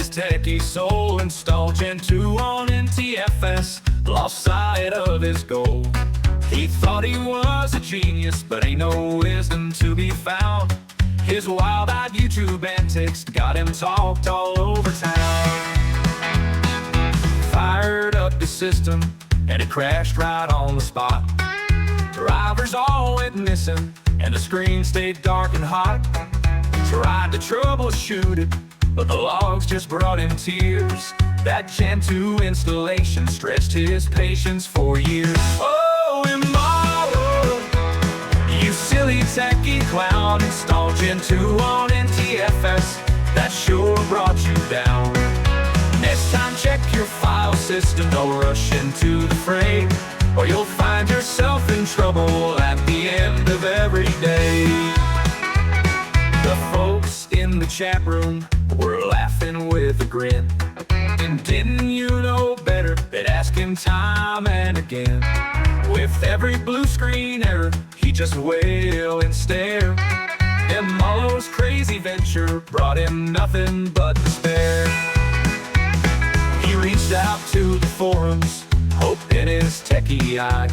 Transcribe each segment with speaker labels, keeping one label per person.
Speaker 1: his techie soul, installed Gentoo on NTFS, lost sight of his goal. He thought he was a genius, but ain't no wisdom to be found. His wild-eyed YouTube antics got him talked all over town. Fired up the system, and it crashed right on the spot. Drivers all went missing, and the screen stayed dark and hot. Tried to troubleshoot it, but the logs just brought in tears. That Gentoo installation stretched his patience for years. Oh, Immolo, you silly techie clown, installed Gentoo on NTFS. That sure brought you down. Next time check your file system, don't rush into the fray, or you'll find yourself in trouble at the end of every day. The folks in the chat room were laughing with a grin. And didn't you know better? They'd ask him time and again. With every blue screen error, he just wail and stare. Immolo's crazy venture brought him nothing but despair. He reached out to the forums, hope in his techie eyes,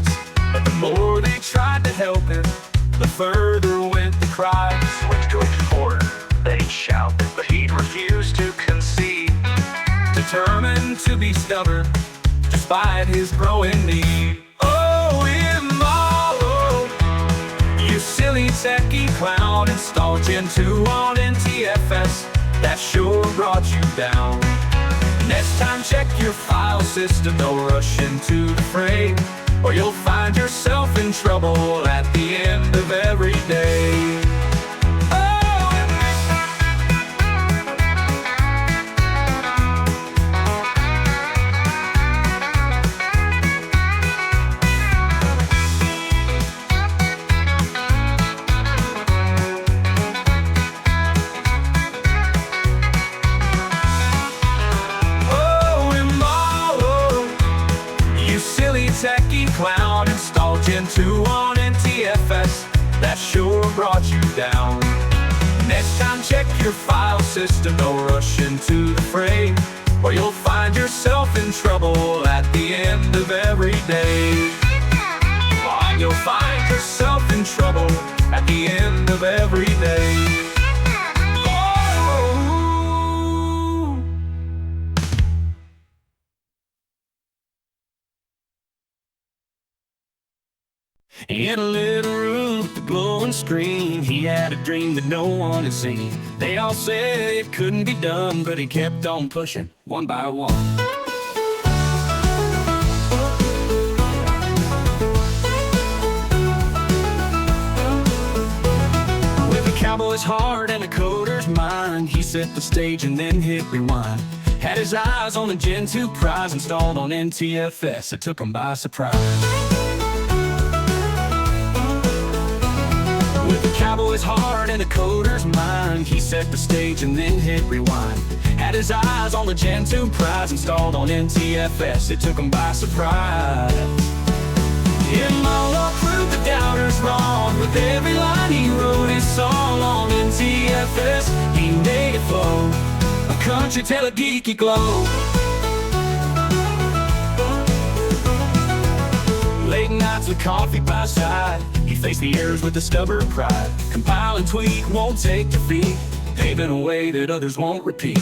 Speaker 1: but the more they tried to help him, the further went the cries. Went to a corner, they'd shout, but he'd refuse to concede. Determined to be stubborn, despite his growing need. Oh, Immolo, you silly techie clown, installed Gentoo on NTFS. That sure brought you down. Next time check your file system, don't rush into the fray, or you'll find yourself in trouble at the end of every day. Techie clown, installed Gentoo on NTFS. That sure brought you down. Next time check your file system, don't rush into the fray, or you'll find yourself in trouble at the end of every day. Oh, you'll find yourself in trouble at the end of every day. In a little room with a glowing screen, he had a dream that no one had seen. They all said it couldn't be done, but he kept on pushing, one by one. With a cowboy's heart and a coder's mind, he set the stage and then hit rewind. Had his eyes on the Gentoo prize, installed on NTFS. It took him by surprise. With a cowboy's heart and a coder's mind, he set the stage and then hit rewind. Had his eyes on the Gentoo prize, installed on NTFS. It took him by surprise. Immolo proved the doubters wrong. With every line he wrote his song on NTFS. He made it flow, a country tale of geeky glow. Late nights with coffee by his side, he faced the errors with a stubborn pride. Compile and tweak, won't take defeat, paving a way that others won't repeat.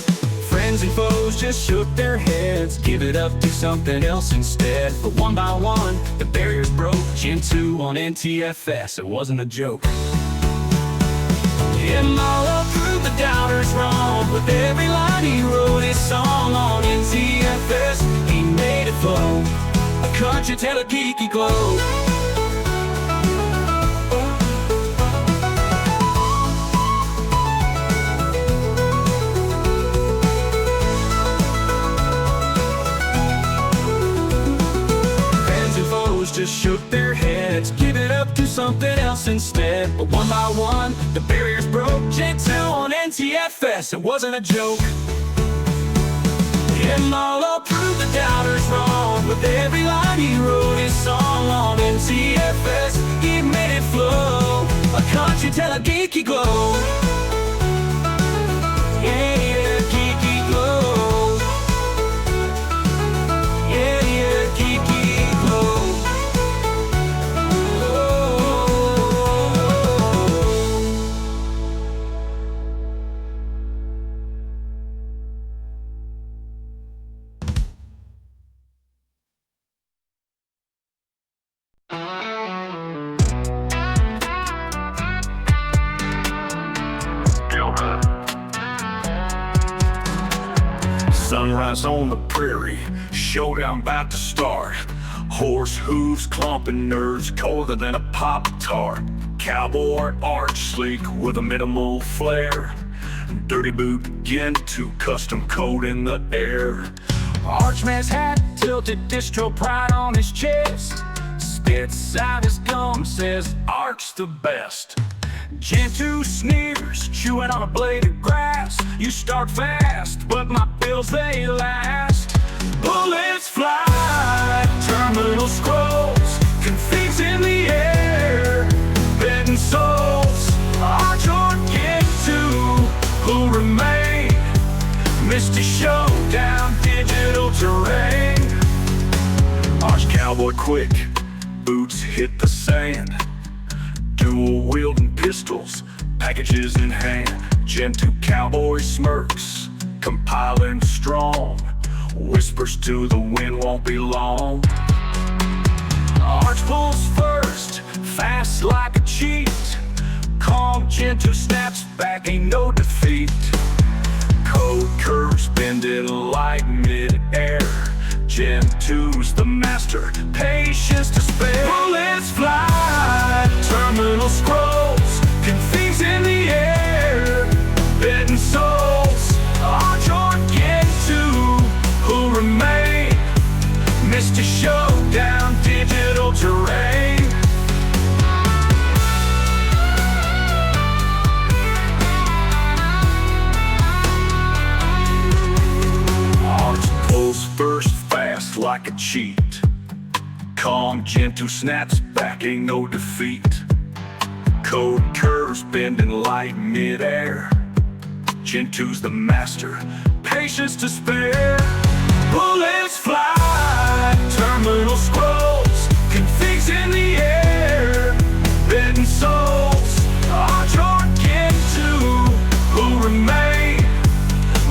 Speaker 1: Friends and foes just shook their heads, give it up to something else instead. But one by one, the barriers broke. Gentoo on NTFS, it wasn't a joke. Immolo proved the doubters wrong. With every line he wrote his song on NTFS. He made it flow, a country tale of geeky glow. Fans and foes just shook their heads, give it up to something else instead. But one by one, the barriers broke. Gentoo on NTFS, it wasn't a joke. Immolo proved the doubters wrong. With every line he wrote his song on NTFS. He made it flow, a country tale of geeky glow. Yeah, geeky glow. sunrise on the prairie, showdown about to start. Horse hooves clomping nerves colder than a Pop-Tart. Cowboy arch sleek with a minimal flair. Dirty boot Gentoo custom coat in the air. Archman's hat tilted distro pride on his chest. Spits out his gum, says Arch's the best. Gentoo sneers, chewing on a blade of grass. You start fast, but my bills they last. Bullets fly, terminal scrolls, configs in the air, bitten souls. Arch or Gentoo, who remain? Misty showdown, digital terrain. Arch cowboy quick, boots hit the sand. Dual wielding pistols, packages in hand. Gentoo cowboy smirks, compiling strong. Whispers to the wind, won't be long. Arch pulls first, fast like a cheat. Calm Gentoo snaps back, ain't no defeat. Code curves bending like mid-air. Gentoo's the master, patience to spare. Bullets fly, terminal scrolls, configs in the air, bitten souls. Arch or Gentoo, who remain? Misty showdown, digital terrain. Arch pulls first, fast like a cheat. Calm Gentoo snaps back, ain't no defeat. Code curves bending like mid-air. Gentoo's the master, patience to spare. Bullets fly, terminal scrolls, configs in the air, bitten souls. Arch or Gentoo, who remain?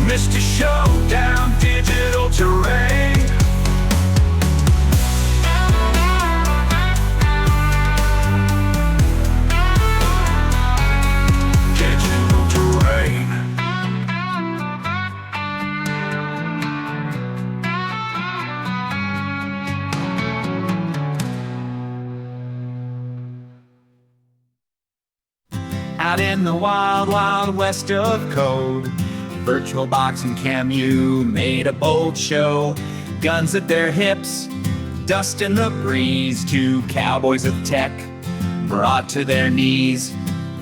Speaker 1: Misty showdown, digital terrain. Digital terrain. Out in the wild, wild west of code, VirtualBox and Camu made a bold show. Guns at their hips, dust in the breeze. Two cowboys of tech brought to their knees.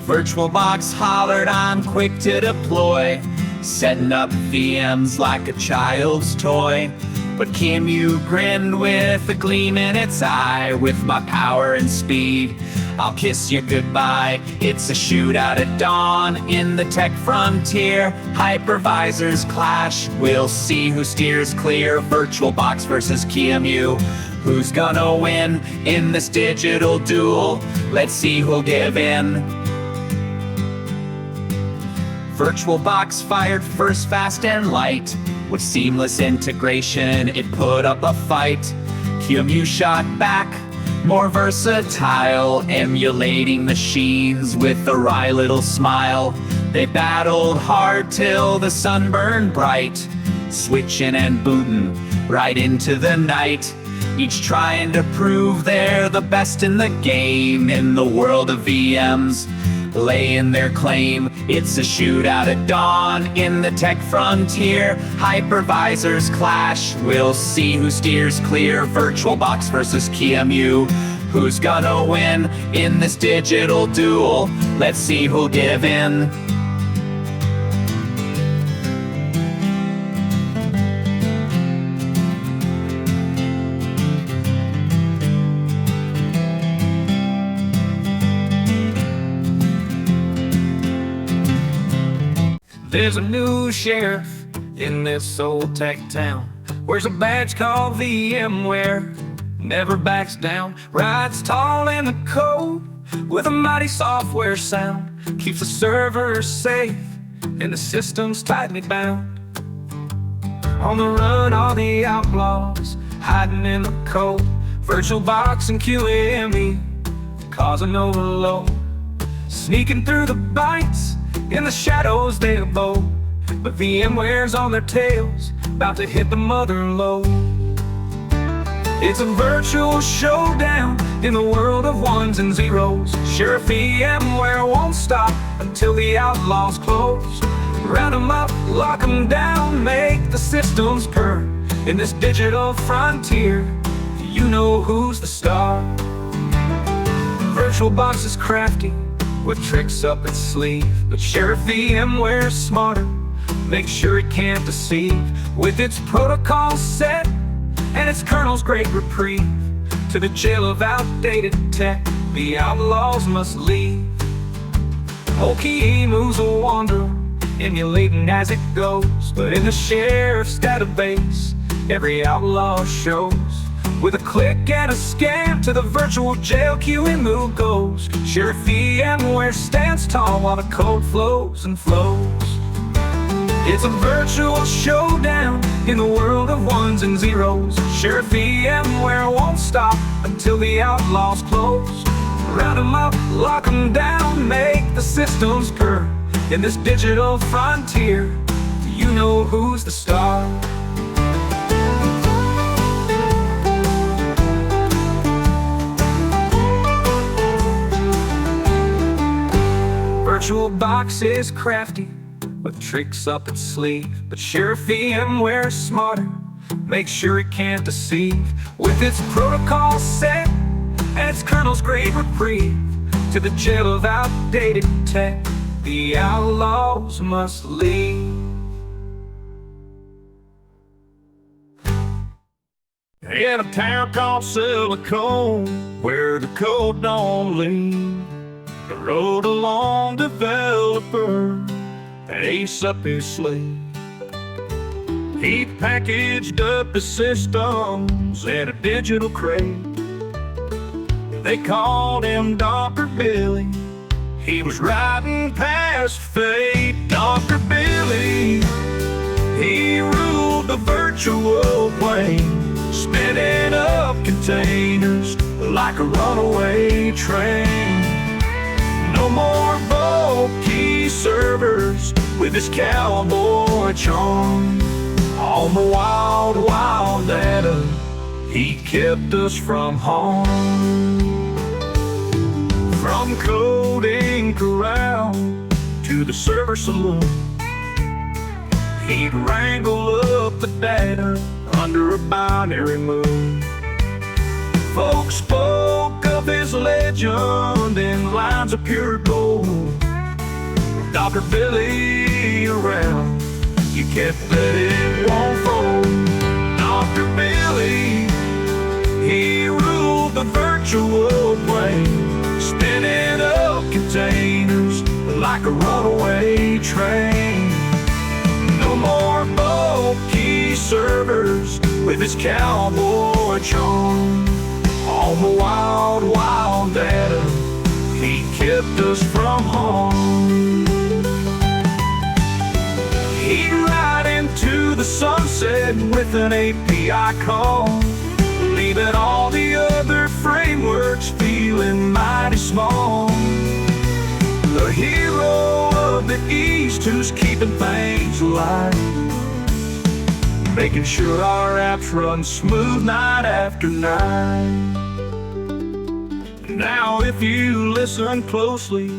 Speaker 1: VirtualBox hollered, I'm quick to deploy, setting up VMs like a child's toy. But Camu grinned with a gleam in its eye. With my power and speed, I'll kiss you goodbye. It's a shootout at dawn in the tech frontier. Hypervisors clash, we'll see who steers clear. VirtualBox versus Camu, who's gonna win in this digital duel? Let's see who'll give in. VirtualBox fired first, fast and light. With seamless integration, it put up a fight. Camu shot back, more versatile, emulating machines with a wry little smile. They battled hard till the sun burned bright, switching and booting right into the night. Each trying to prove they're the best in the game. In the world of VMs, laying their claim. It's a shootout at dawn in the tech frontier. Hypervisors clash, we'll see who steers clear. VirtualBox versus Camu, who's gonna win in this digital duel? Let's see who'll give in. There's a new sheriff in this old tech town. Wears a badge called VMware, never backs down. Rides tall in the code with a mighty software sound. Keeps the servers safe and the systems tightly bound. On the run, all the outlaws hiding in the code. VirtualBox and QME causing overload. Sneaking through the bytes, in the shadows they abode. But VMware's on their tails, about to hit the mother lode. It's a virtual showdown in the world of ones and zeros. Sheriff VMware won't stop until the outlaws close. Round 'em up, lock 'em down, make the systems purr. In this digital frontier, you know who's the star. VirtualBox is crafty, with tricks up its sleeve, but Sheriff VMware's smarter, make sure it can't deceive. With its protocol set and its kernel's great reprieve, to the jail of outdated tech, the outlaws must leave. Okie moves will wander, emulating as it goes, but in the sheriff's database, every outlaw shows. With a click and a scan, to the virtual jail Immolo goes. Sheriff VMware stands tall while the code flows and flows. It's a virtual showdown in the world of ones and zeros. Sheriff VMware won't stop until the outlaws close. Round 'em up, lock 'em down, make the systems purr. In this digital frontier, you know who's the star. VirtualBox is crafty, with tricks up its sleeve, but Sheriff VMware's smarter, make sure it can't deceive. With its protocol set and its kernel's great reprieve, to the jail of outdated tech, the outlaws must leave. In a town called Silicone, where the code don't leave, the road along developer, an ace up his sleeve. He packaged up the systems in a digital crate. They called him Dr. Billy. He was riding past fate. Dr. Billy, he ruled the virtual plane, spinning up containers like a runaway train. No more vault key servers with his cowboy charm. On the wild, wild data, he kept us from harm. From coding corral to the server saloon, he'd wrangle up the data under a binary moon. Folks spoke of his legend in lines of pure gold. Dr. Billy around, you can't let it won't fold. Dr. Billy, he ruled the virtual plane, spinning up containers like a runaway train. No more vault key servers with his cowboy charm. On the wild, wild data, he kept us from harm. He'd ride into the sunset with an API call, leaving all the other frameworks feeling mighty small. The hero of the East who's keeping things alive, making sure our apps run smooth night after night. Now if you listen closely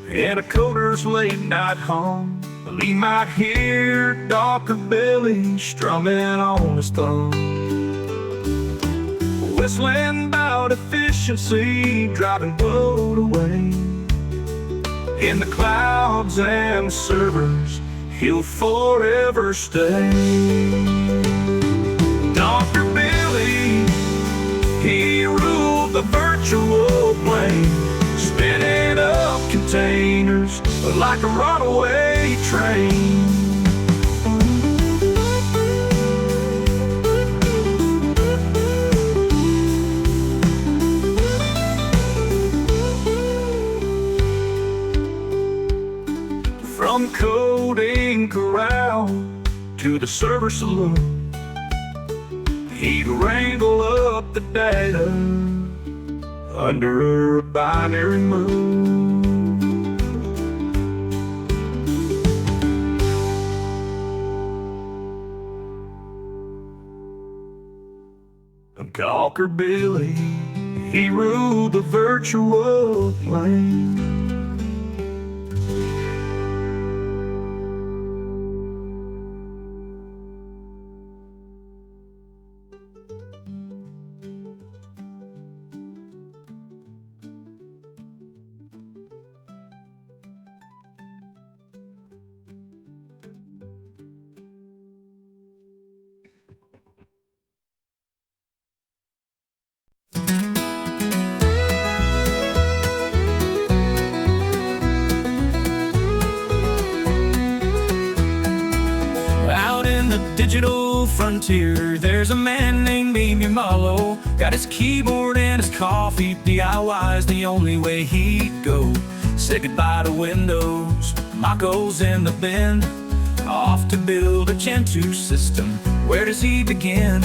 Speaker 1: in a coder's late night hum, you might hear Dr. Billy strumming on his thumb, whistling about efficiency, driving bloat away. In the clouds and servers, he'll forever stay. Dr. Billy, he ruled the virtual plane, spinning up containers like a runaway train. From coding corral to the server saloon, he'd wrangle up the data under a binary moon. rockabilly. He ruled the virtual plane. Out in the digital frontier, there's a man named Immolo. Got his keyboard and his coffee, DIY's the only way he'd go. Say goodbye to Windows, Maco's in the bin. Off to build a Gentoo system, where does he begin?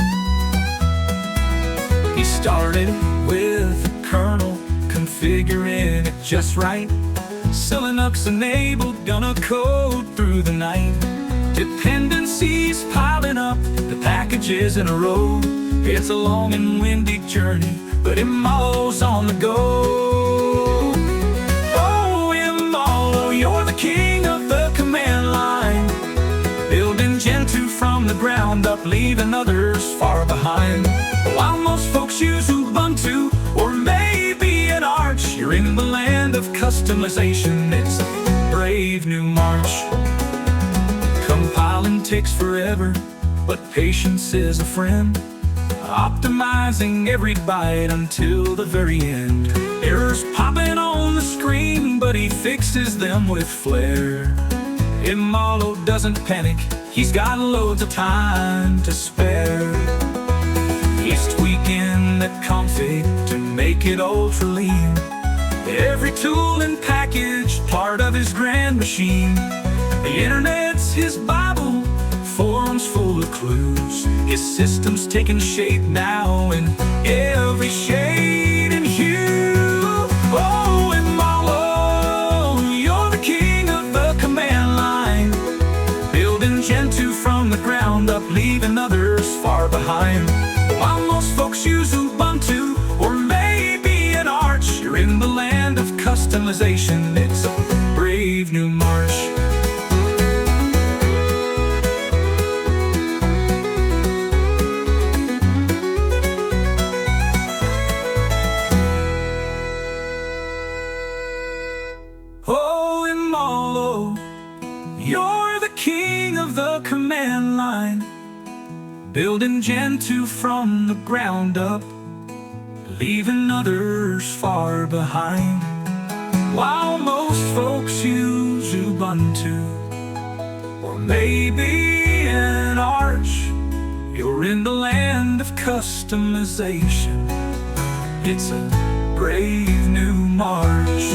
Speaker 1: He started with the kernel, configuring it just right. So Linux enabled, gonna code through the night. Dependencies piling up, the packages in a row. It's a long and windy journey, but Immolo's on the go. Oh, Immolo, you're the king of the command line, building Gentoo from the ground up, leaving others far behind. While most folks use Ubuntu, or maybe an Arch, you're in the land of customization. It's a brave new march. Compiling takes forever, but patience is a friend. Optimizing every byte until the very end. Errors popping on the screen, but he fixes them with flair. Immolo doesn't panic, he's got loads of time to spare. He's tweaking that config to make it ultra lean. Every tool and package, part of his grand machine. The internet's his Bible, forums full of clues. His system's taking shape now in every shade and hue. Oh, Immolo, you're the king of the command line, building Gentoo from the ground up, leaving others far behind. While most folks use Ubuntu, or maybe an Arch, you're in the land of customization. It's a brave new march. Oh, Immolo, you're the king of the command line, building Gentoo from the ground up, leaving others far behind. While most folks use Ubuntu, or maybe an Arch, you're in the land of customization. It's a brave new march.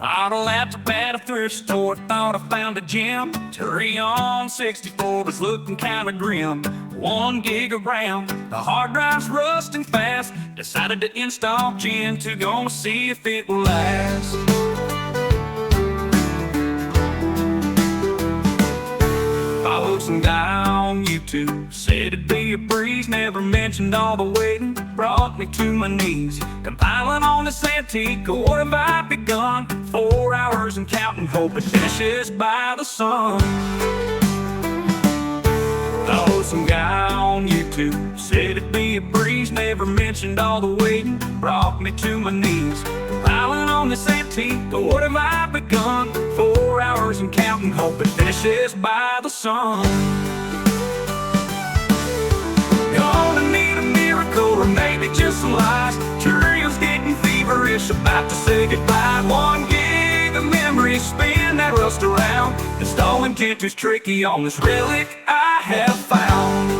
Speaker 1: Idle at the bad thrift store, thought I found a gem. Tyrion 64 was looking kinda grim. 1 gig of RAM, the hard drive's rusting fast. Decided to install Gentoo, gonna see if it will last. Followed some guy on YouTube, said it'd be a breeze. Never mentioned all the waiting, brought me to my knees. Compiling on this antique, what have I begun? 4 hours and counting, hope it finishes by the sun. Followed some guy on YouTube, said it'd be a breeze. Never mentioned all the waiting, brought me to my knees. Compiling on this antique, what have I begun? 4 hours and counting, hope it finishes by the sun. Gonna need a miracle, or maybe just some lies. Tyrion's getting feverish, about to say goodbye. 1 gig of memory, spin that rust around. Installing Gentoo's tricky on this relic I have found.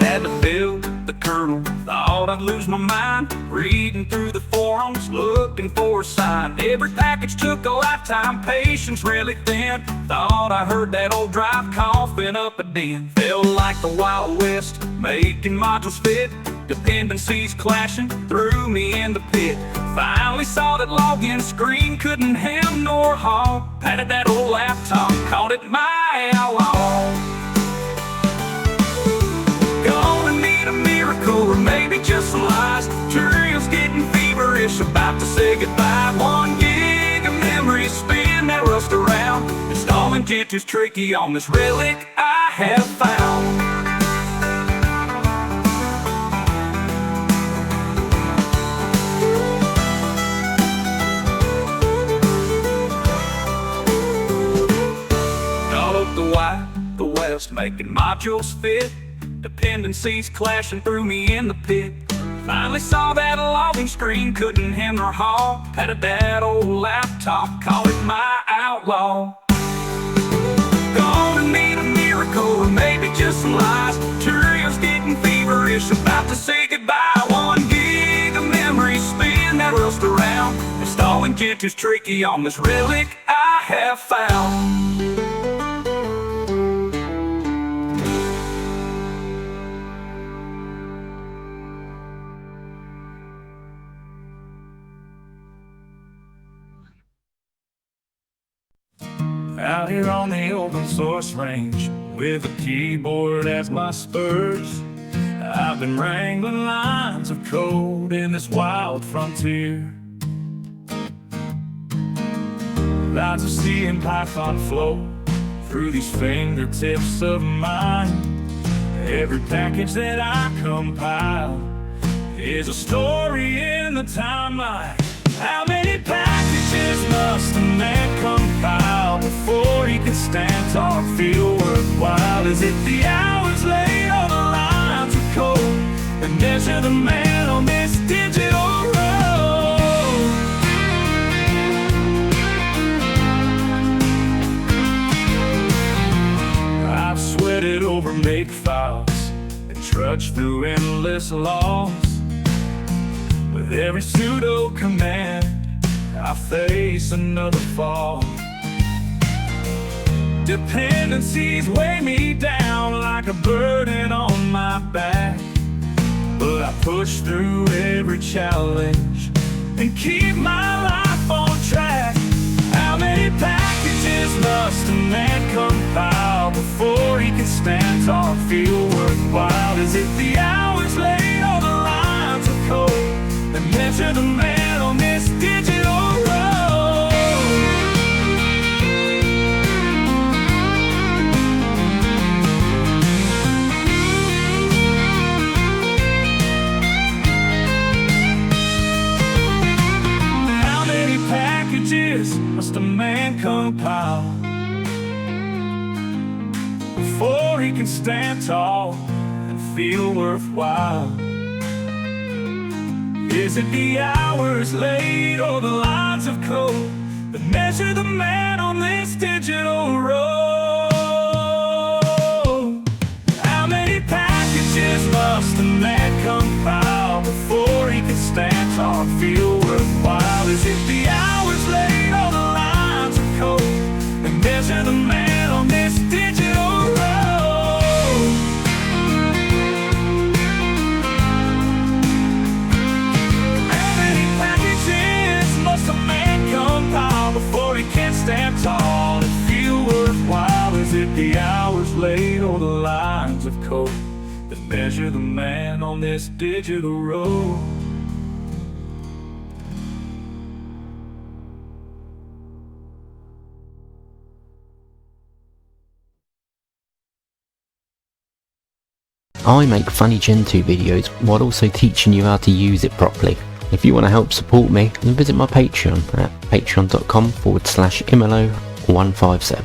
Speaker 1: Had to build the kernel, the thought I'd lose my mind, reading through the forums, looking for a sign. Every package took a lifetime, patience really thin. Thought I heard that old drive coughing up a den. Felt like the Wild West, making modules fit. Dependencies clashing, threw me in the pit. Finally saw that login screen couldn't hem nor haul. Patted that old laptop, called it my outlaw. Gonna need a miracle, or maybe just some lies. Material's getting feverish, about to say goodbye. 1 gig of memory, spin that rust around. Installing Gentoo's tricky on this relic I have found. The West, making modules fit. Dependencies clashing, threw me in the pit. Finally saw that logging screen couldn't hem nor haul. Patted that old laptop, call it my outlaw. Gonna need a miracle, or maybe just some lies. Material's getting feverish, about to say goodbye. 1 gig of memory, spin that rust around. Installing Gentoo's tricky on this relic I have found. Out here on the open source range, with a keyboard as my spurs, I've been wrangling lines of code in this wild frontier. Lines of C and Python flow through these fingertips of mine. Every package that I compile is a story in the timeline. How many packages must a man compile before he can stand tall and feel worthwhile? Is it the hours laid on the lines of code that measure the man on this digital road? I've sweated over make files and trudged through endless laws. With every pseudo command, I face another fall. Dependencies weigh me down like a burden on my back, but I push through every challenge and keep my life on track. How many packages must a man compile before he can stand tall and feel worthwhile? Is it the hours laid on the lines of code that measure the man on this digital road? How many packages must a man compile before he can stand tall and feel worthwhile? Is it the hours laid or the lines of code that measure the man on this digital road? How many packages must a man compile before he can stand tall and feel worthwhile? Is it the hours laid or the lines of code that measure the man on this digital road? Must a man compile before he can stand tall and feel worthwhile? Is it the hours laid or the lines of code that measure the man on this digital road?
Speaker 2: I make funny Gentoo videos while also teaching you how to use it properly. If you want to help support me, then visit my Patreon at patreon.com/Immolo157.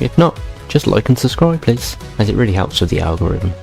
Speaker 2: If not, just like and subscribe please, as it really helps with the algorithm.